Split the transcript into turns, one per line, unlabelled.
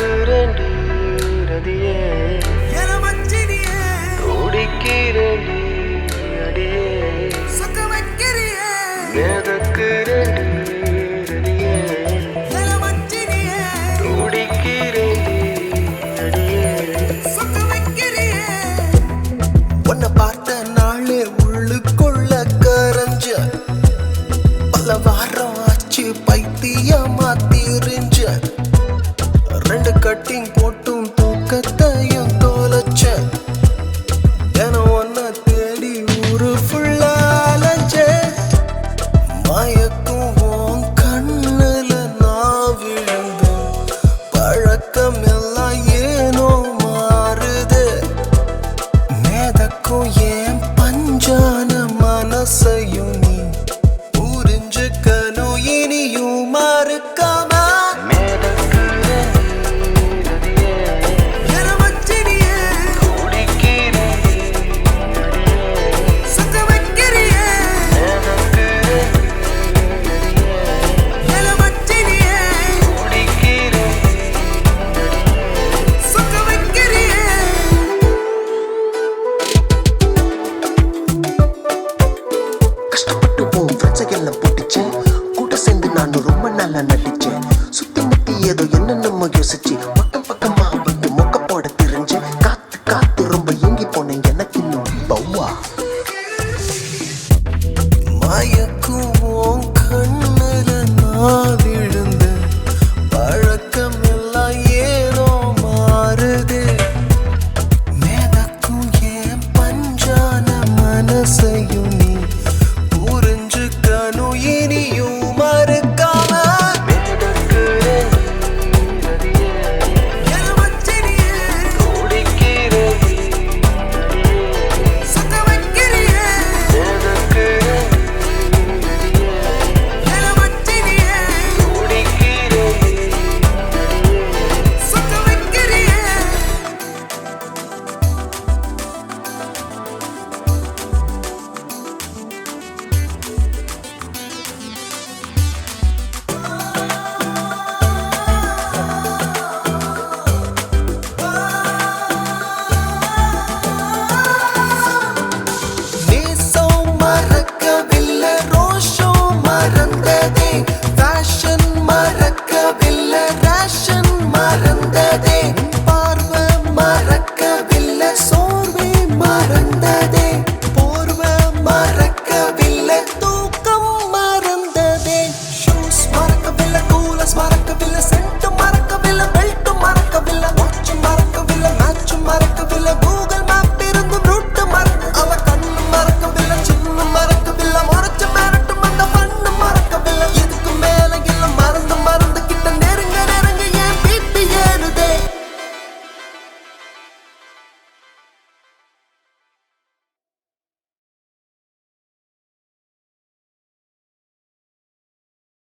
மிதக்குறண்டி ரதியே துடிக்கிறண்டி அடியே மிதக்குறண்டி ரதியே துடிக்கிறண்டி அடியே
உன்னை பார்த்த நாளே உள்ளுக்குள்ள கரைஞ்ச பல வாரம் ஆச்சு பைத்தியமா தீரிஞ்ச ரெண்டு கட்டிங் போட்டும் தூக்கத்தையும் தோலச்ச தினம் ஒன்ன தேடி ஊரு ஃபுல்லா அலைஞ்ச மயக்கும் உன் கண்ணுல நான் விழுந்து பழக்கம் எல்லாம் ஏனோ மாறுது மேதக்கும் ஏன் பஞ்சான மனசையும் நீ புரிஞ்சுக்கணும் இனியும் மறுக்காம கூட சேர்ந்து நானும் ரொம்ப நல்லா நடிச்சேன் சுத்தி முத்தி ஏதோ என்னென்ன யோசிச்சு பக்கம் பக்கமா வந்து மொக்க போட தெரிஞ்சு காத்து காத்து ரொம்ப ஏங்கி போனேன் எனக்கு இன்னும் பௌவா மயக்கும் கண்ணுல நான் விழுந்து பழக்கம் எல்லாம் ஏனோ மாறுது மேதக்கும் ஏன் பஞ்சான மனசையும் நீ புரிஞ்சுக்கணும் இனியும் மறுக்காம மறந்ததே